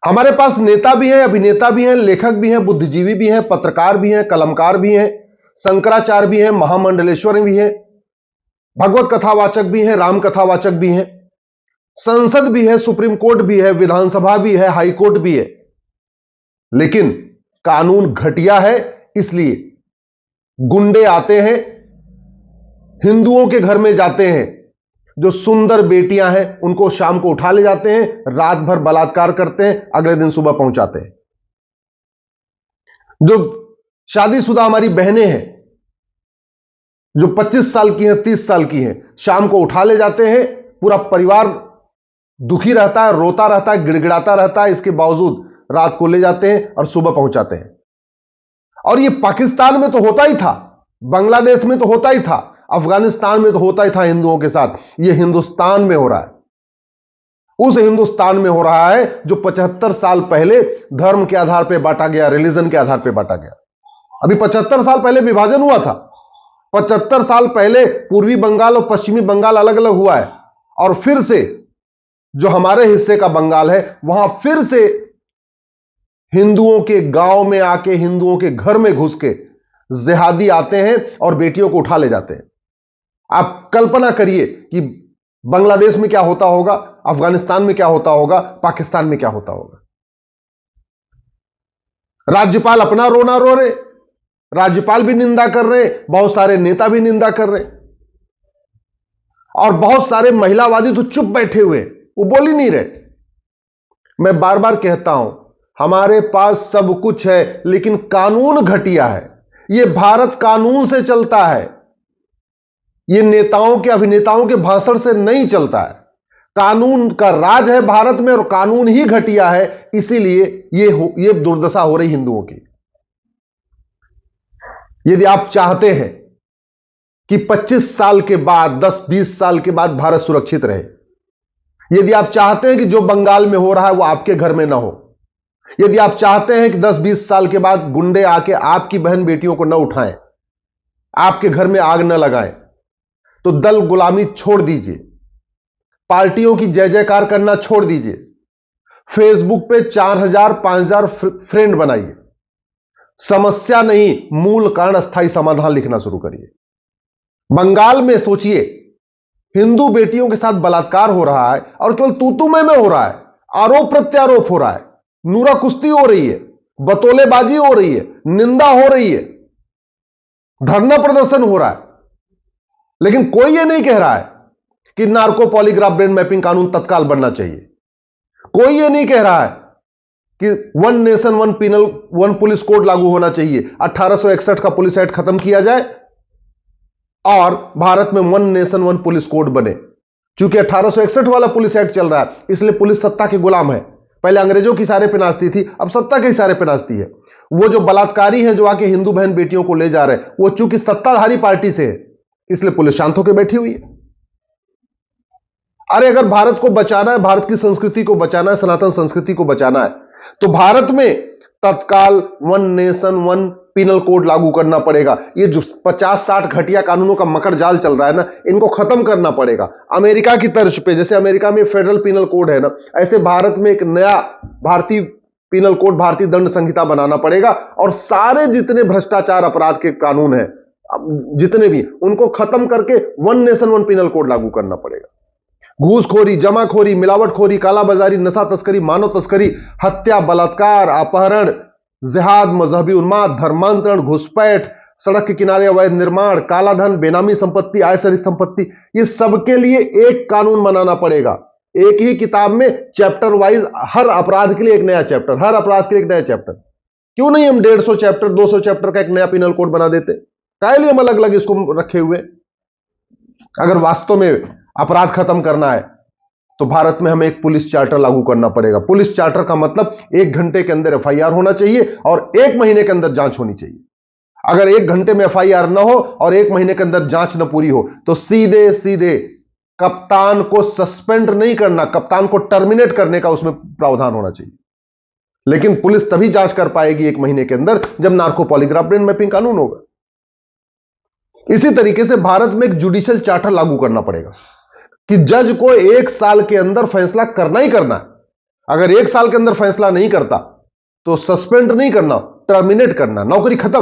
हमारे पास नेता भी हैं, अभिनेता भी हैं, लेखक भी हैं, बुद्धिजीवी भी हैं, पत्रकार भी हैं, कलमकार भी हैं, शंकराचार्य भी हैं, महामंडलेश्वर भी हैं, भगवत कथावाचक भी हैं, राम कथावाचक भी हैं, संसद भी है, सुप्रीम कोर्ट भी है, विधानसभा भी है, हाई कोर्ट भी है। लेकिन कानून घटिया है, इसलिए गुंडे आते हैं, हिंदुओं के घर में जाते हैं, जो सुंदर बेटियां हैं उनको शाम को उठा ले जाते हैं, रात भर बलात्कार करते हैं, अगले दिन सुबह पहुंचाते हैं। जो शादीशुदा हमारी बहनें हैं, जो 25 साल की हैं, 30 साल की हैं, शाम को उठा ले जाते हैं, पूरा परिवार दुखी रहता है, रोता रहता है, गिड़गिड़ाता रहता है, इसके बावजूद रात को ले जाते हैं और सुबह पहुंचाते हैं। और ये पाकिस्तान में तो होता ही था, बांग्लादेश में तो होता ही था, अफगानिस्तान में तो होता ही था हिंदुओं के साथ। ये हिंदुस्तान में हो रहा है, उस हिंदुस्तान में हो रहा है जो 75 साल पहले धर्म के आधार पर बांटा गया, रिलीजन के आधार पर बांटा गया। अभी 75 साल पहले विभाजन हुआ था, 75 साल पहले पूर्वी बंगाल और पश्चिमी बंगाल अलग अलग हुआ है, और फिर से जो हमारे हिस्से का बंगाल है, वहां फिर से हिंदुओं के गांव में आके, हिंदुओं के घर में घुस के जिहादी आते हैं और बेटियों को उठा ले जाते हैं। आप कल्पना करिए कि बांग्लादेश में क्या होता होगा, अफगानिस्तान में क्या होता होगा, पाकिस्तान में क्या होता होगा। राज्यपाल अपना रोना रो रहे, राज्यपाल भी निंदा कर रहे, बहुत सारे नेता भी निंदा कर रहे, और बहुत सारे महिलावादी तो चुप बैठे हुए, वो बोल ही नहीं रहे। मैं बार बार कहता हूं, हमारे पास सब कुछ है, लेकिन कानून घटिया है। यह भारत कानून से चलता है, यह नेताओं के, अभिनेताओं के भाषण से नहीं चलता है। कानून का राज है भारत में, और कानून ही घटिया है, इसीलिए ये दुर्दशा हो रही हिंदुओं की। यदि आप चाहते हैं कि 25 साल के बाद, 10-20 साल के बाद भारत सुरक्षित रहे, यदि आप चाहते हैं कि जो बंगाल में हो रहा है वो आपके घर में ना हो, यदि आप चाहते हैं कि 10-20 साल के बाद गुंडे आके आपकी बहन बेटियों को न उठाएं, आपके घर में आग न लगाएं, तो दल गुलामी छोड़ दीजिए, पार्टियों की जय जयकार करना छोड़ दीजिए, फेसबुक पे 4000-5000 फ्रेंड बनाइए, समस्या नहीं, मूल कारण, अस्थायी समाधान लिखना शुरू करिए। बंगाल में सोचिए, हिंदू बेटियों के साथ बलात्कार हो रहा है, और केवल तू मैं हो रहा है, आरोप प्रत्यारोप हो रहा है, नूरा कुश्ती हो रही है, बतौलेबाजी हो रही है, निंदा हो रही है, धरना प्रदर्शन हो रहा है, लेकिन कोई यह नहीं कह रहा है कि नार्को पॉलीग्राफ ब्रेन मैपिंग कानून तत्काल बनना चाहिए। कोई यह नहीं कह रहा है कि one nation one penal one police code लागू होना चाहिए, 1861 का पुलिस एक्ट खत्म किया जाए और भारत में one nation one police code बने। चूंकि 1861 वाला पुलिस एक्ट चल रहा है, इसलिए पुलिस सत्ता के गुलाम है। पहले अंग्रेजों के इशारे पे नाचती थी, अब सत्ता के इशारे पे नाचती है। वो जो बलात्कारी हैं, जो आके हिंदू बहन बेटियों को ले जा रहे हैं, वो चूंकि सत्ताधारी पार्टी से है, इसलिए पुलिस शांत होकर बैठी हुई है। अरे अगर भारत को बचाना है, भारत की संस्कृति को बचाना है, सनातन संस्कृति को बचाना है, तो भारत में तत्काल one nation one penal code लागू करना पड़ेगा। ये जो 50-60 घटिया कानूनों का मकर जाल चल रहा है ना, इनको खत्म करना पड़ेगा। अमेरिका की तर्ज पे, जैसे अमेरिका में फेडरल पिनल कोड है ना, ऐसे भारत में एक नया भारतीय पिनल कोड, भारतीय दंड संहिता बनाना पड़ेगा, और सारे जितने भ्रष्टाचार अपराध के कानून हैं, जितने भी, उनको खत्म करके one nation one penal code लागू करना पड़ेगा। घूसखोरी, जमाखोरी, मिलावटखोरी, कालाबाजारी, नशा तस्करी, मानव तस्करी, हत्या, बलात्कार, अपहरण, जिहाद, मजहबी उन्माद, धर्मांतरण, घुसपैठ, सड़क के किनारे अवैध निर्माण, कालाधन, बेनामी संपत्ति, आयसरिक संपत्ति, ये सबके लिए एक कानून बनाना पड़ेगा। एक ही किताब में चैप्टर वाइज, हर अपराध के लिए एक नया चैप्टर, हर अपराध के लिए एक नया चैप्टर। क्यों नहीं हम 150 चैप्टर, 200 चैप्टर का एक नया पिनल कोड बना देते? काहे लिए हम अलग अलग इसको रखे हुए? अगर वास्तव में अपराध खत्म करना है, तो भारत में हमें एक पुलिस चार्टर लागू करना पड़ेगा। पुलिस चार्टर का मतलब 1 घंटे के अंदर एफआईआर होना चाहिए और 1 महीने के अंदर जांच होनी चाहिए। अगर 1 घंटे में एफआईआर ना हो और 1 महीने के अंदर जांच न पूरी हो, तो सीधे सीधे कप्तान को सस्पेंड नहीं करना, कप्तान को टर्मिनेट करने का उसमें प्रावधान होना चाहिए। लेकिन पुलिस तभी जांच कर पाएगी 1 महीने के अंदर, जब नार्को पॉलीग्राफ ब्रेन मैपिंग कानून होगा। इसी तरीके से भारत में एक जुडिशियल चार्टर लागू करना पड़ेगा कि जज को 1 साल के अंदर फैसला करना ही करना है। अगर 1 साल के अंदर फैसला नहीं करता तो सस्पेंड नहीं करना, टर्मिनेट करना, नौकरी खत्म।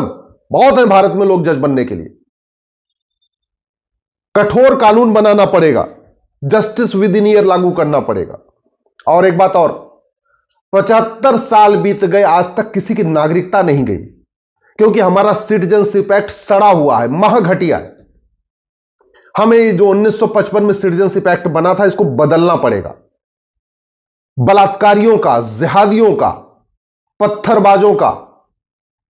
बहुत है भारत में लोग जज बनने के लिए। कठोर कानून बनाना पड़ेगा, जस्टिस विद इन ईयर लागू करना पड़ेगा। और एक बात और, 75 साल बीत गए, आज तक किसी की नागरिकता नहीं गई, क्योंकि हमारा सिटीजनशिप एक्ट सड़ा हुआ है, महाघटिया है। हमें जो 1955 में सिटीजनशिप एक्ट बना था, इसको बदलना पड़ेगा। बलात्कारियों का, जिहादियों का, पत्थरबाजों का,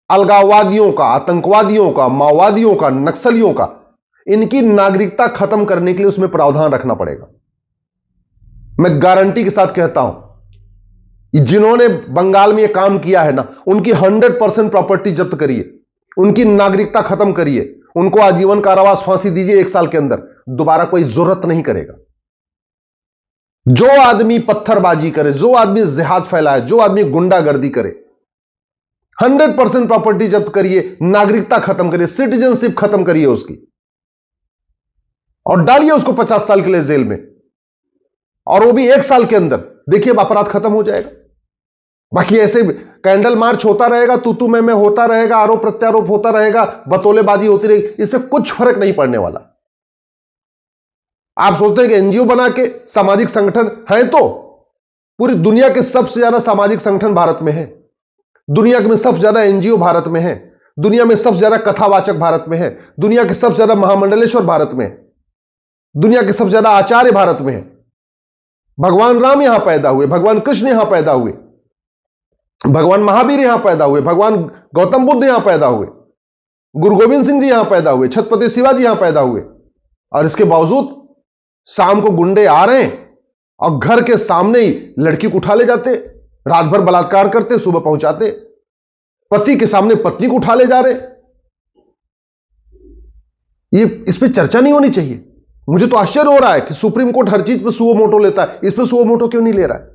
अलगाववादियों का, आतंकवादियों का, माओवादियों का, नक्सलियों का, इनकी नागरिकता खत्म करने के लिए उसमें प्रावधान रखना पड़ेगा। मैं गारंटी के साथ कहता हूं, जिन्होंने बंगाल में यह काम किया है ना, उनकी 100% प्रॉपर्टी जब्त करिए, उनकी नागरिकता खत्म करिए, उनको आजीवन कारावास, फांसी दीजिए 1 साल के अंदर। दोबारा कोई जरूरत नहीं करेगा। जो आदमी पत्थरबाजी करे, जो आदमी जिहाद फैलाए, जो आदमी गुंडागर्दी करे, 100% प्रॉपर्टी जब्त करिए, नागरिकता खत्म करिए, सिटीजनशिप खत्म करिए उसकी, और डालिए उसको 50 साल के लिए जेल में, और वो भी 1 साल के अंदर। देखिए अपराध खत्म हो जाएगा। बाकी ऐसे कैंडल मार्च होता रहेगा, तू मैं होता रहेगा, आरोप प्रत्यारोप होता रहेगा, बतौलेबाजी होती रहेगी, इससे कुछ फर्क नहीं पड़ने वाला। आप सोचते हैं कि एनजीओ बना के सामाजिक संगठन है, तो पूरी दुनिया के सबसे ज्यादा सामाजिक संगठन भारत में है, दुनिया में सबसे ज्यादा एनजीओ भारत में है, दुनिया में सबसे ज्यादा कथावाचक भारत में है, दुनिया के सबसे ज्यादा महामंडलेश्वर भारत में है, दुनिया के सबसे ज्यादा आचार्य भारत में है। भगवान राम यहां पैदा हुए, भगवान कृष्ण यहां पैदा हुए, भगवान महावीर यहां पैदा हुए, भगवान गौतम बुद्ध यहां पैदा हुए, गुरु गोविंद सिंह जी यहां पैदा हुए, छत्रपति शिवाजी यहां पैदा हुए। और इसके बावजूद शाम को गुंडे आ रहे हैं और घर के सामने ही लड़की को उठा ले जाते, रात भर बलात्कार करते, सुबह पहुंचाते, पति के सामने पत्नी को उठा ले जा रहे। ये इस पर चर्चा नहीं होनी चाहिए। मुझे तो आश्चर्य हो रहा है कि सुप्रीम कोर्ट हर चीज पे सुओ मोटो लेता है, इस पे सुओ मोटो क्यों नहीं ले रहा है?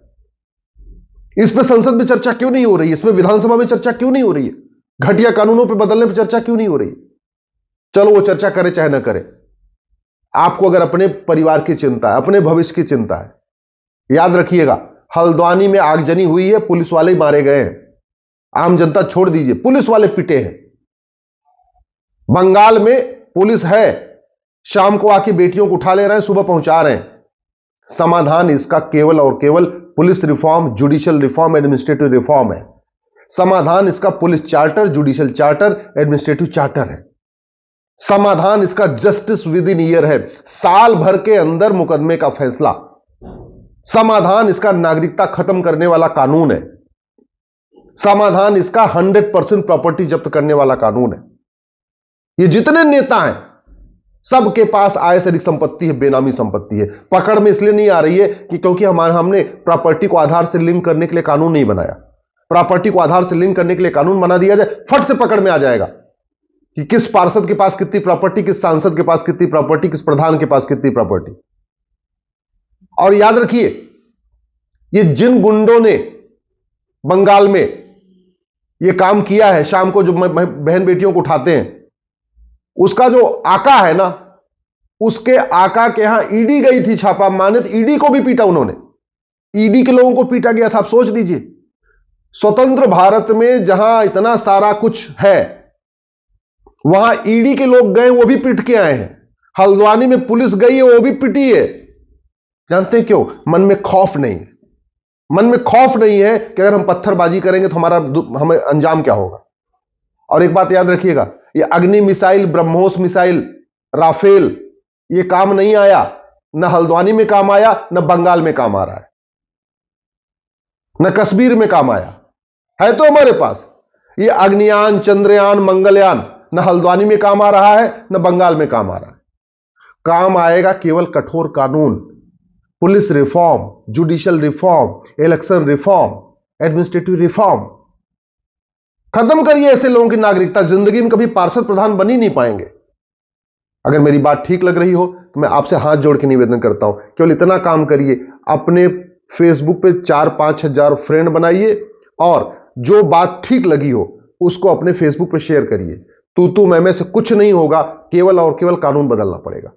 इस पे संसद में चर्चा क्यों नहीं हो रही है? इसमें विधानसभा में चर्चा क्यों नहीं हो रही है? घटिया कानूनों पे बदलने पे चर्चा क्यों नहीं हो रही है? चलो वो चर्चा करे चाहे ना करे, आपको अगर अपने परिवार की चिंता है, अपने भविष्य की चिंता है, याद रखिएगा, हल्द्वानी में आगजनी हुई है, पुलिस वाले ही मारे गए हैं। आम जनता छोड़ दीजिए, पुलिस वाले पिटे हैं। बंगाल में पुलिस है, शाम को आके बेटियों को उठा ले रहे हैं, सुबह पहुंचा रहे हैं। समाधान इसका केवल और केवल police reform, judicial reform, administrative reform है। समाधान इसका police charter, judicial charter, administrative charter है। समाधान इसका जस्टिस विद इन ईयर है, साल भर के अंदर मुकदमे का फैसला। समाधान इसका नागरिकता खत्म करने वाला कानून है। समाधान इसका 100% प्रॉपर्टी जब्त करने वाला कानून है। ये जितने नेता हैं सबके पास आय से अधिक संपत्ति है, बेनामी संपत्ति है। पकड़ में इसलिए नहीं आ रही है कि क्योंकि हमने प्रॉपर्टी को आधार से लिंक करने के लिए कानून नहीं बनाया। प्रॉपर्टी को आधार से लिंक करने के लिए कानून बना दिया जाए, फट से पकड़ में आ जाएगा कि किस पार्षद के पास कितनी प्रॉपर्टी, किस सांसद के पास कितनी प्रॉपर्टी, किस प्रधान के पास कितनी प्रॉपर्टी। और याद रखिए, ये जिन गुंडों ने बंगाल में ये काम किया है, शाम को जो बहन बेटियों को उठाते हैं, उसका जो आका है ना, उसके आका के यहां ईडी गई थी छापा मारने, ईडी को भी पीटा उन्होंने। ईडी के लोगों को पीटा गया था। आप सोच लीजिए, स्वतंत्र भारत में जहां इतना सारा कुछ है, वहां ईडी के लोग गए, वो भी पिट के आए हैं। हल्द्वानी में पुलिस गई है, वो भी पिटी है। जानते हैं क्यों? मन में खौफ नहीं है। मन में खौफ नहीं है कि अगर हम पत्थरबाजी करेंगे तो हमें अंजाम क्या होगा। और एक बात याद रखिएगा, ये अग्नि मिसाइल, ब्रह्मोस मिसाइल, राफेल, ये काम नहीं आया, न हल्द्वानी में काम आया, न बंगाल में काम आ रहा है, न कश्मीर में काम आया है। तो हमारे पास ये अग्नियान, चंद्रयान, मंगलयान, न हल्द्वानी में काम आ रहा है, न बंगाल में काम आ रहा है। काम आएगा केवल कठोर कानून, police reform, judicial reform, election reform, administrative reform. खत्म करिए ऐसे लोगों की नागरिकता। जिंदगी में कभी पार्षद प्रधान बन ही नहीं पाएंगे। अगर मेरी बात ठीक लग रही हो तो मैं आपसे हाथ जोड़ के निवेदन करता हूं, केवल इतना काम करिए, अपने फेसबुक पे 4-5 हजार फ्रेंड बनाइए और जो बात ठीक लगी हो उसको अपने फेसबुक पे शेयर करिए। तू मैं से कुछ नहीं होगा, केवल और केवल कानून बदलना पड़ेगा।